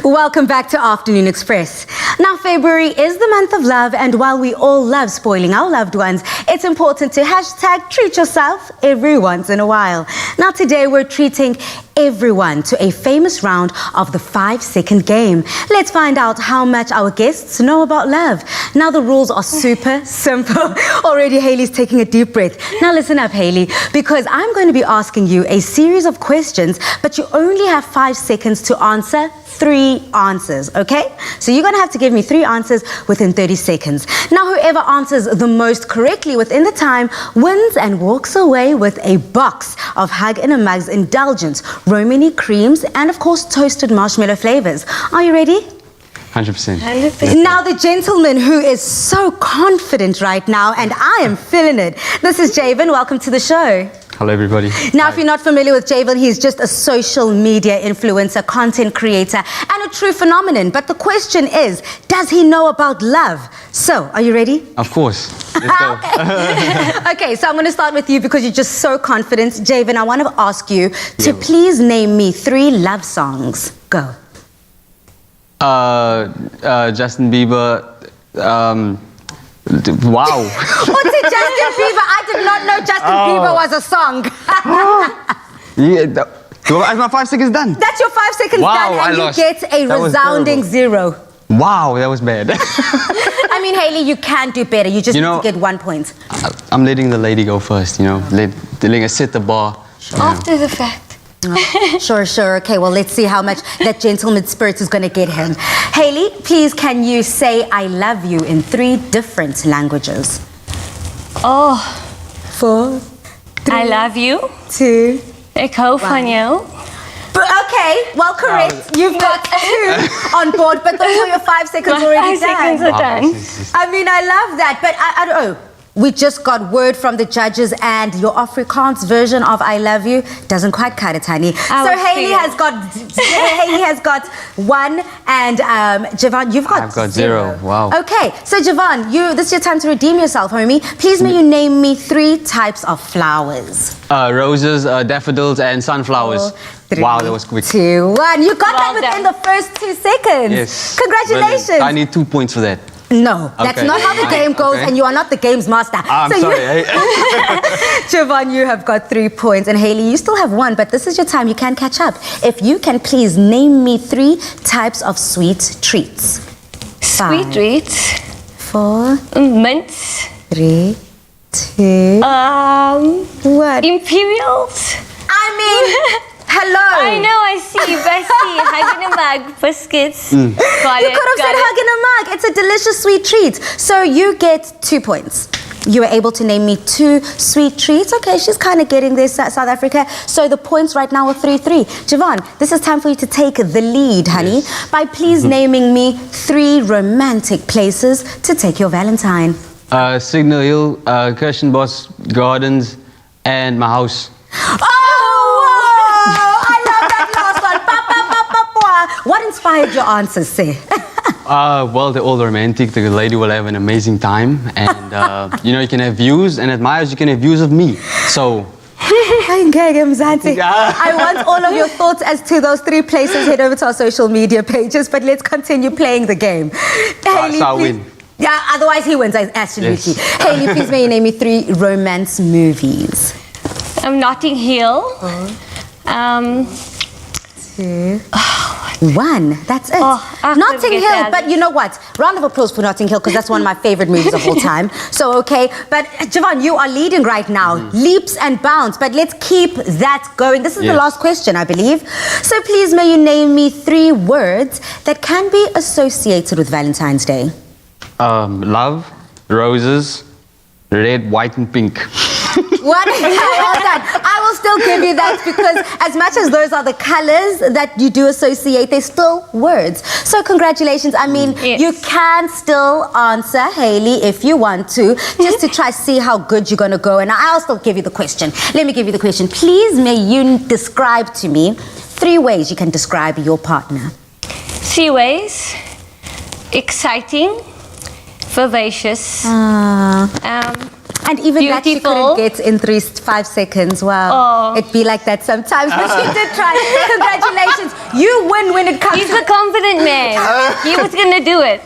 Speaker 1: Welcome back to Afternoon Express. Now, February is the month of love, and while we all love spoiling our loved ones, it's important to hashtag treat yourself every once in a while. Now, today we're treating everyone to a famous round of the 5-second game. Let's find out how much our guests know about love. Now, the rules are super simple. Already, Hayley's taking a deep breath. Now, listen up, Hayley, because I'm going to be asking you a series of questions, but you only have 5 seconds to answer 3 answers, okay? So you're gonna have to give me 3 answers within 30 seconds. Now, whoever answers the most correctly within the time wins and walks away with a box of Hug in a Mug's indulgence, Romany creams, and of course, toasted marshmallow flavors. Are you ready?
Speaker 12: 100%.
Speaker 1: Now, the gentleman who is so confident right now, and I am feeling it. This is Javen. Welcome to the show.
Speaker 12: Hello, everybody.
Speaker 1: Now, if you're not familiar with Javen, he's just a social media influencer, content creator, and a true phenomenon. But the question is, does he know about love? So, are you ready?
Speaker 12: Of course. Let's go.
Speaker 1: Okay, so I'm going to start with you because you're just so confident. Javen, I want to ask you to please name me 3 love songs. Go.
Speaker 12: Justin Bieber. Wow.
Speaker 1: What's it, Justin Bieber? I did not know Justin Bieber was a song.
Speaker 12: Is my 5 seconds done?
Speaker 1: That's your 5 seconds done, and you get a resounding 0.
Speaker 12: Wow, that was bad.
Speaker 1: I mean, Hayley, you can do better. You just need to get 1 point.
Speaker 12: I'm letting the lady go first, letting her set the bar.
Speaker 10: After the fact.
Speaker 1: Sure. Okay, well, let's see how much that gentleman spirit is going to get him. Hayley, please, can you say I love you in 3 different languages?
Speaker 10: 4,
Speaker 1: 3,
Speaker 10: I love you.
Speaker 1: 2.
Speaker 10: Ik hou van jou.
Speaker 1: Okay, well, correct. You've got 2 on board, but those are your 5 seconds already
Speaker 10: 5 seconds are done.
Speaker 1: I mean, I love that, but I don't know. We just got word from the judges, and your Afrikaans version of "I love you" doesn't quite cut it, honey. So Haley has got 1, and Javon, you've got
Speaker 12: I've got 0. Wow.
Speaker 1: Okay, so Javon, this is your time to redeem yourself, homie. Please may you name me 3 types of flowers.
Speaker 12: Roses, daffodils, and sunflowers.
Speaker 1: 3,
Speaker 12: Wow, that was quick.
Speaker 1: 2, 1. You got that within the first 2 seconds.
Speaker 12: Yes.
Speaker 1: Congratulations.
Speaker 12: Brilliant. I need 2 points for that.
Speaker 1: No, that's
Speaker 12: Okay.
Speaker 1: not how the game goes,
Speaker 12: Okay.
Speaker 1: and you are not the game's master.
Speaker 12: I'm sorry.
Speaker 1: Javon, you have got 3 points, and Haley, you still have 1, but this is your time. You can catch up. If you can please name me 3 types of sweet treats.
Speaker 10: Sweet
Speaker 1: 5,
Speaker 10: treats.
Speaker 1: 4,
Speaker 10: Mints.
Speaker 1: 3, 2, 1.
Speaker 10: Imperials.
Speaker 1: I mean, hello.
Speaker 10: I know, I see. Bestie, hug in a mug, biscuits. Got
Speaker 1: You
Speaker 10: it,
Speaker 1: could have
Speaker 10: got
Speaker 1: said
Speaker 10: it.
Speaker 1: hug in a mug. It's a delicious sweet treat. So you get 2 points. You were able to name me 2 sweet treats. Okay, she's kind of getting this, South Africa. So the points right now are 3-3. Javon, this is time for you to take the lead, honey, by please naming me 3 romantic places to take your Valentine.
Speaker 12: Signal Hill, Kirstenbosch Gardens, and my house.
Speaker 1: I love that last one. Pa, pa, pa, pa, pa. What inspired your answers, say?
Speaker 12: Well, they're all romantic. The lady will have an amazing time. And, you can have views, and at my house, you can have views of me. So...
Speaker 1: I want all of your thoughts as to those 3 places. Head over to our social media pages, but let's continue playing the game. Haley,
Speaker 12: so I
Speaker 1: please-
Speaker 12: win.
Speaker 1: Yeah, otherwise he wins, absolutely.
Speaker 12: Yes.
Speaker 1: Haley, please may you name me 3 romance movies.
Speaker 10: Notting Hill.
Speaker 1: 2, 1. That's it.
Speaker 10: I
Speaker 1: Notting
Speaker 10: forget
Speaker 1: Hill,
Speaker 10: that.
Speaker 1: but you know what? Round of applause for Notting Hill, because that's one of my favorite movies of all time. So, okay. But, Javon, you are leading right now. Leaps and bounds. But let's keep that going. This is the
Speaker 12: Yes.
Speaker 1: last question, I believe. So, please may you name me 3 words that can be associated with Valentine's Day.
Speaker 12: Love, roses, red, white, and pink.
Speaker 1: What? Well done. I will still give you that, because as much as those are the colors that you do associate, they're still words. So congratulations. I mean,
Speaker 10: Yes.
Speaker 1: you can still answer, Haley, if you want to, just to try see how good you're going to go. And I'll still give you the question. Let me give you the question. Please may you describe to me 3 ways you can describe your partner.
Speaker 10: 3 ways. Exciting. Vivacious.
Speaker 1: And even that you
Speaker 10: Beautiful.
Speaker 1: couldn't get in 5 seconds. Wow.
Speaker 10: Oh.
Speaker 1: It'd be like that sometimes, but you did try. Congratulations. You win when it comes
Speaker 10: He's
Speaker 1: to...
Speaker 10: a confident man. He was gonna do it.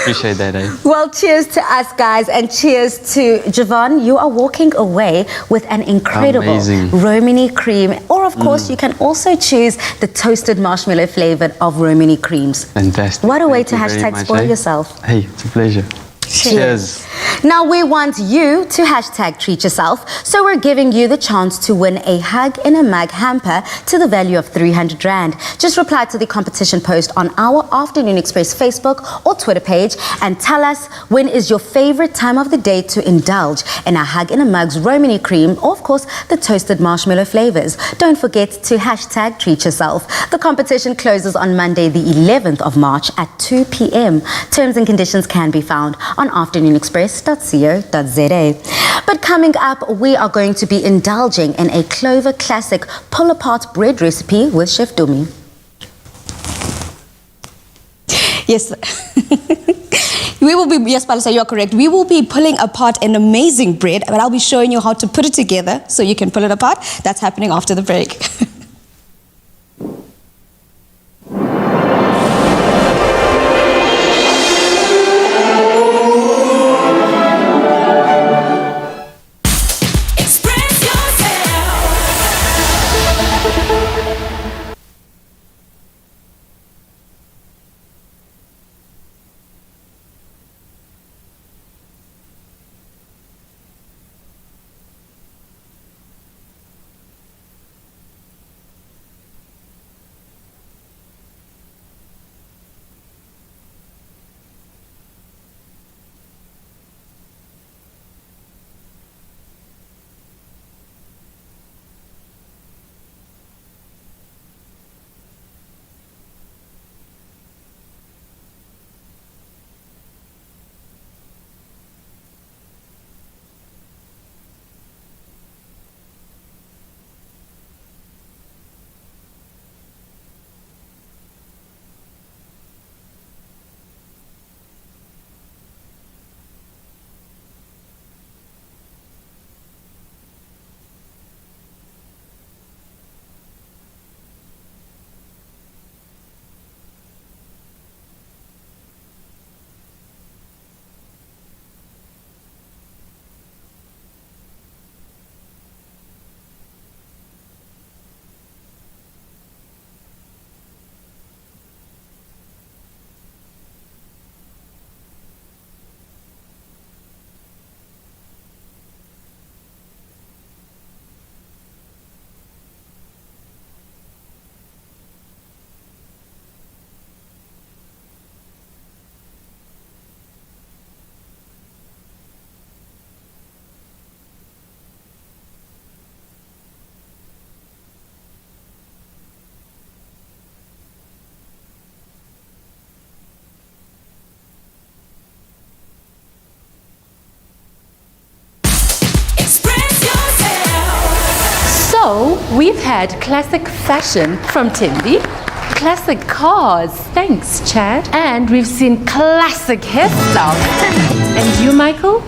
Speaker 12: Appreciate that, eh?
Speaker 1: Well, cheers to us, guys, and cheers to Javon. You are walking away with an incredible
Speaker 12: Amazing.
Speaker 1: Romany cream. Or, of course, you can also choose the toasted marshmallow flavor of Romany creams.
Speaker 12: Fantastic.
Speaker 1: What a way
Speaker 12: Thank
Speaker 1: to
Speaker 12: you very
Speaker 1: hashtag
Speaker 12: much,
Speaker 1: spoil
Speaker 12: eh?
Speaker 1: yourself.
Speaker 12: Hey, it's a pleasure. Cheers.
Speaker 1: Now we want you to hashtag treat yourself, so we're giving you the chance to win a hug in a mug hamper to the value of 300 Rand. Just reply to the competition post on our Afternoon Express Facebook or Twitter page and tell us when is your favorite time of the day to indulge in a hug in a mug's Romany cream, or of course the toasted marshmallow flavors. Don't forget to hashtag treat yourself. The competition closes on Monday the 11th of March at 2 p.m. Terms and conditions can be found on afternoonexpress.co.za. But coming up, we are going to be indulging in a Clover classic pull-apart bread recipe with Chef Dumi.
Speaker 2: Yes. Yes, Palisa, you're correct. We will be pulling apart an amazing bread, but I'll be showing you how to put it together so you can pull it apart. That's happening after the break.
Speaker 8: So, we've had classic fashion from Timby, classic cars, thanks Chad, and we've seen classic hairstyles. And you, Michael?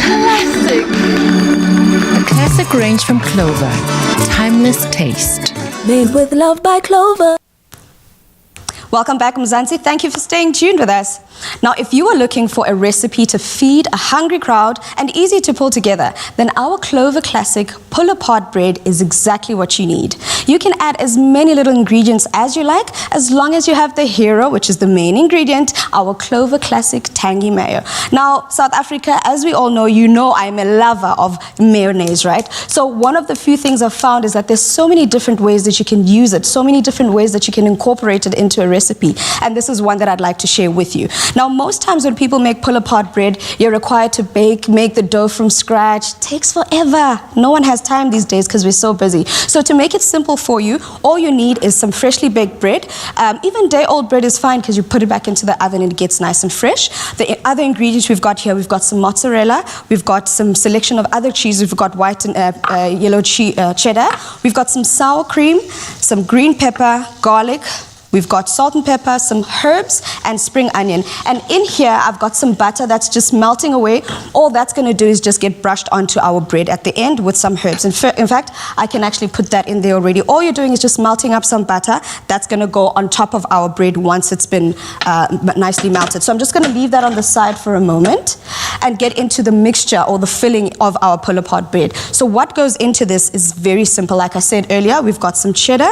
Speaker 8: Classic!
Speaker 6: A classic range from Clover. Timeless taste.
Speaker 9: Made with love by Clover.
Speaker 2: Welcome back, Mzansi. Thank you for staying tuned with us. Now, if you are looking for a recipe to feed a hungry crowd and easy to pull together, then our Clover Classic pull-apart bread is exactly what you need. You can add as many little ingredients as you like, as long as you have the hero, which is the main ingredient, our Clover Classic tangy mayo. Now, South Africa, as we all know, I'm a lover of mayonnaise, right? So one of the few things I've found is that there's so many different ways that you can use it, so many different ways that you can incorporate it into a recipe. And this is one that I'd like to share with you. Now, most times when people make pull-apart bread, you're required to make the dough from scratch. It takes forever. No one has time these days because we're so busy. So to make it simple for you, all you need is some freshly baked bread. Even day-old bread is fine because you put it back into the oven and it gets nice and fresh. The other ingredients we've got here, we've got some mozzarella, we've got some selection of other cheese, we've got white and yellow cheddar, we've got some sour cream, some green pepper, garlic, we've got salt and pepper, some herbs, and spring onion. And in here, I've got some butter that's just melting away. All that's going to do is just get brushed onto our bread at the end with some herbs. In fact, I can actually put that in there already. All you're doing is just melting up some butter. That's going to go on top of our bread once it's been nicely melted. So I'm just going to leave that on the side for a moment and get into the mixture or the filling of our pull-apart bread. So what goes into this is very simple. Like I said earlier, we've got some cheddar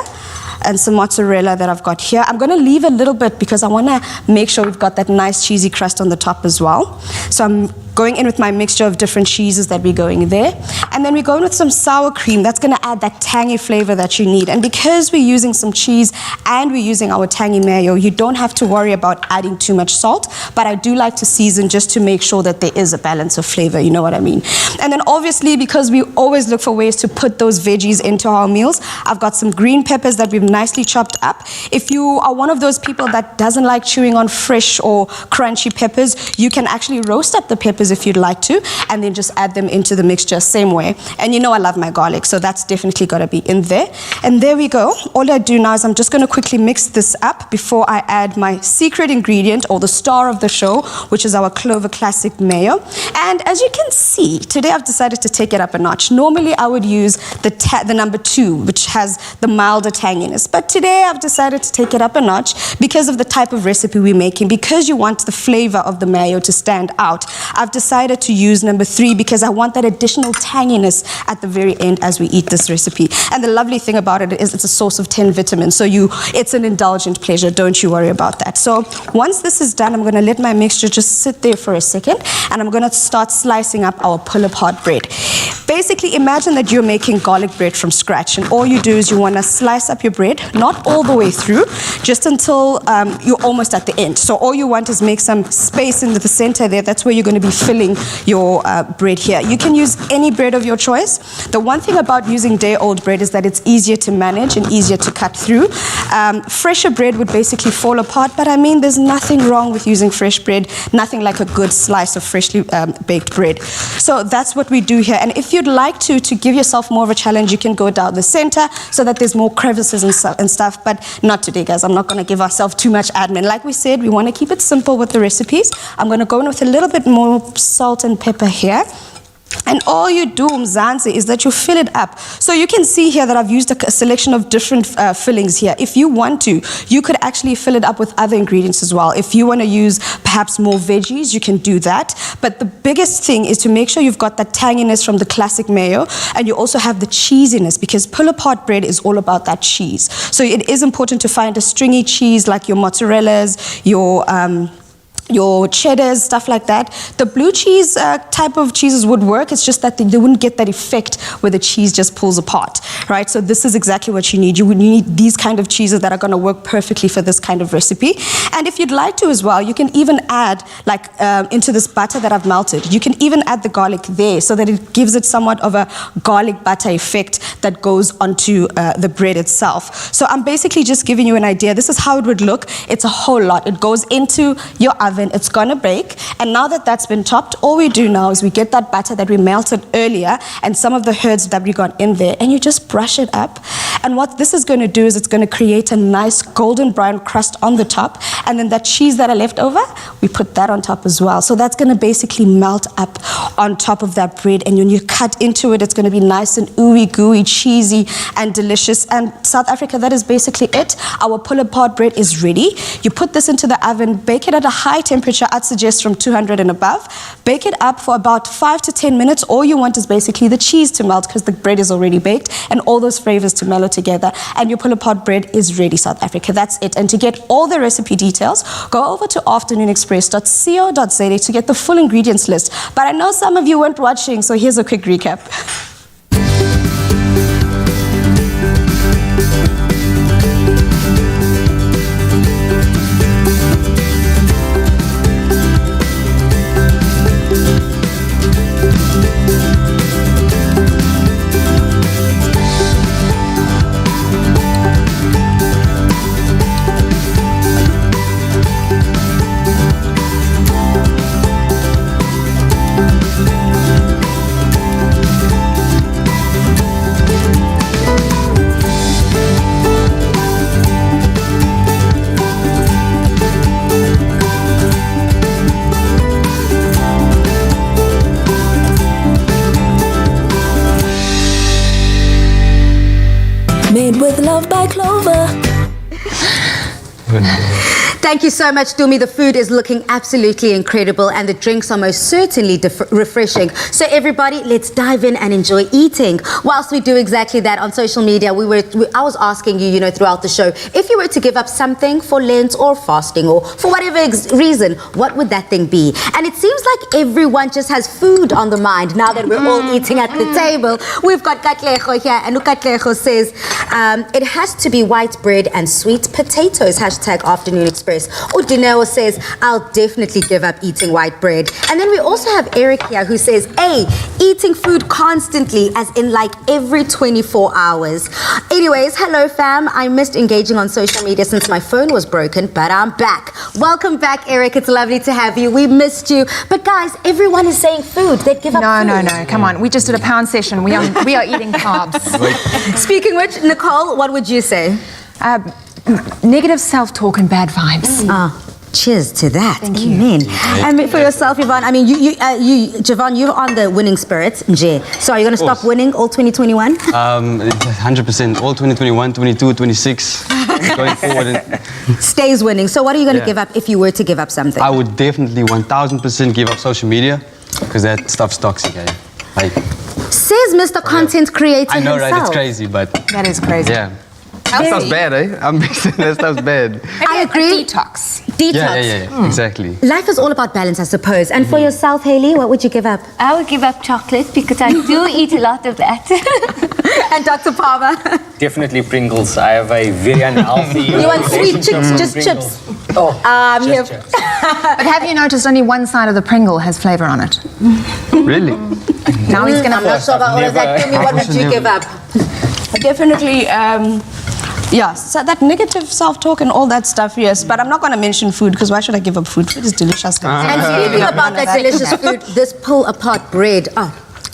Speaker 2: and some mozzarella that I've got here. I'm going to leave a little bit because I want to make sure we've got that nice cheesy crust on the top as well. So I'm going in with my mixture of different cheeses that we're going there. And then we're going with some sour cream. That's going to add that tangy flavor that you need. And because we're using some cheese and we're using our tangy mayo, you don't have to worry about adding too much salt. But I do like to season just to make sure that there is a balance of flavor, you know what I mean? And then obviously, because we always look for ways to put those veggies into our meals, I've got some green peppers that we've nicely chopped up. If you are one of those people that doesn't like chewing on fresh or crunchy peppers, you can actually roast up the peppers if you'd like to, and then just add them into the mixture same way. And you know I love my garlic, so that's definitely got to be in there. And there we go. All I do now is I'm just going to quickly mix this up before I add my secret ingredient, or the star of the show, which is our Clover Classic mayo. And as you can see, today I've decided to take it up a notch. Normally I would use the number 2, which has the milder tanginess. But today I've decided to take it up a notch because of the type of recipe we're making, because you want the flavor of the mayo to stand out. I've decided to use number 3 because I want that additional tanginess at the very end as we eat this recipe. And the lovely thing about it is it's a source of 10 vitamins, so it's an indulgent pleasure. Don't you worry about that. So once this is done, I'm going to let my mixture just sit there for a second, and I'm going to start slicing up our pull-apart bread. Basically, imagine that you're making garlic bread from scratch, and all you do is you want to slice up your bread, not all the way through, just until you're almost at the end. So all you want is make some space in the center there. That's where you're going to be filling your bread here. You can use any bread of your choice. The one thing about using day-old bread is that it's easier to manage and easier to cut through. Fresher bread would basically fall apart, but I mean, there's nothing wrong with using fresh bread, nothing like a good slice of freshly baked bread. So that's what we do here. And if you'd like to give yourself more of a challenge, you can go down the center so that there's more crevices and stuff, but not today, guys. I'm not going to give ourselves too much admin. Like we said, we want to keep it simple with the recipes. I'm going to go in with a little bit more salt and pepper here. And all you do, Mzansi, is that you fill it up. So you can see here that I've used a selection of different fillings here. If you want to, you could actually fill it up with other ingredients as well. If you want to use perhaps more veggies, you can do that. But the biggest thing is to make sure you've got that tanginess from the classic mayo, and you also have the cheesiness, because pull-apart bread is all about that cheese. So it is important to find a stringy cheese like your mozzarellas, your cheddars, stuff like that. The blue cheese type of cheeses would work. It's just that they wouldn't get that effect where the cheese just pulls apart, right? So this is exactly what you need. You would need these kind of cheeses that are going to work perfectly for this kind of recipe. And if you'd like to as well, you can even add, like into this butter that I've melted, you can even add the garlic there so that it gives it somewhat of a garlic butter effect that goes onto the bread itself. So I'm basically just giving you an idea. This is how it would look. It's a whole lot. It goes into your oven. oven. It's gonna bake. And now that that's been topped, all we do now is we get that batter that we melted earlier and some of the herbs that we got in there, and you just brush it up. And what this is gonna do is it's gonna create a nice golden brown crust on the top, and then that cheese that I left over, we put that on top as well. So that's gonna basically melt up on top of that bread, and when you cut into it, it's gonna be nice and ooey gooey, cheesy and delicious. And South Africa, that is basically it. Our pull-apart bread is ready. You put this into the oven, bake it at a high temperature, I'd suggest from 200 and above. Bake it up for about 5 to 10 minutes. All you want is basically the cheese to melt because the bread is already baked and all those flavors to mellow together. And your pull-apart bread is ready, South Africa. That's it. And to get all the recipe details, go over to afternoonexpress.co.za to get the full ingredients list. But I know some of you weren't watching, so here's a quick recap.
Speaker 9: Made with love by Clover.
Speaker 1: Thank you so much, Dumi. The food is looking absolutely incredible and the drinks are most certainly refreshing. So everybody, let's dive in and enjoy eating. Whilst we do exactly that on social media, I was asking you, throughout the show, if you were to give up something for Lent or fasting or for whatever reason, what would that thing be? And it seems like everyone just has food on the mind now that we're all eating at the table. We've got Katlego here, and Katlego says, it has to be white bread and sweet potatoes, #Afternoon Express. Udineo says, I'll definitely give up eating white bread. And then we also have Eric here who says, eating food constantly, as in like every 24 hours. Anyways, hello fam. I missed engaging on social media since my phone was broken, but I'm back. Welcome back, Eric. It's lovely to have you. We missed you. But guys, everyone is saying food. They'd give up food.
Speaker 3: No. Come on. We just did a pound session. We are eating carbs.
Speaker 1: Speaking which, Nicole, what would you say?
Speaker 3: Negative self-talk and bad vibes.
Speaker 1: Cheers to that.
Speaker 3: Thank you.
Speaker 1: Amen. And for yourself, Yvonne, I mean, Javon, you're on the winning spirit, Nje. So are you going to stop winning all 2021?
Speaker 12: 100%. All 2021, 22, 26, going forward.
Speaker 1: Stays winning. So what are you going to give up if you were to give up something?
Speaker 12: I would definitely 1000% give up social media because that stuff's toxic.
Speaker 1: Says Mr. Content Creator
Speaker 12: I know,
Speaker 1: himself.
Speaker 12: right? It's crazy, but...
Speaker 3: That is crazy.
Speaker 12: Yeah. That stuff's bad, I'm mixing that stuff's bad.
Speaker 1: I agree.
Speaker 3: Detox.
Speaker 12: Yeah, exactly.
Speaker 1: Life is all about balance, I suppose. And for yourself, Hayley, what would you give up?
Speaker 10: I would give up chocolate because I do eat a lot of that.
Speaker 1: And Dr. Palmer?
Speaker 7: Definitely Pringles. I have a very unhealthy...
Speaker 1: You want sweet chips, just chips?
Speaker 7: Oh,
Speaker 1: chips.
Speaker 3: But have you noticed only one side of the Pringle has flavor on it?
Speaker 12: Really?
Speaker 3: Now he's going to...
Speaker 1: I'm not sure about all of that. Tell me, what would you give up?
Speaker 2: Definitely, so that negative self-talk and all that stuff, yes. But I'm not going to mention food because why should I give up food? Food is delicious.
Speaker 1: And speaking about that delicious food, this pull-apart bread,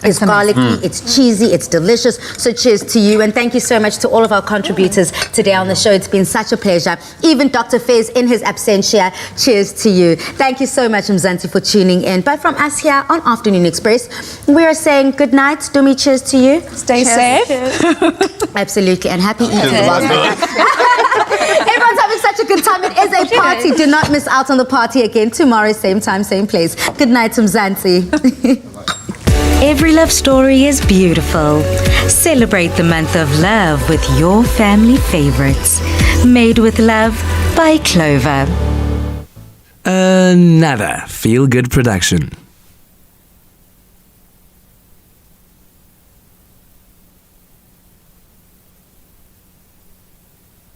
Speaker 1: it's garlicky, it's cheesy, it's delicious. So cheers to you, and thank you so much to all of our contributors today on the show. It's been such a pleasure. Even Dr. Fez in his absentia, cheers to you. Thank you so much, Mzansi, for tuning in. But from us here on Afternoon Express, we are saying good night. Dumi, cheers to you.
Speaker 2: Stay safe.
Speaker 1: Absolutely, and happy eating. Everyone's having such a good time. It is a party. Do not miss out on the party again tomorrow, same time, same place. Good night, Mzansi.
Speaker 13: Every love story is beautiful. Celebrate the month of love with your family favorites. Made with love by Clover.
Speaker 14: Another feel-good production.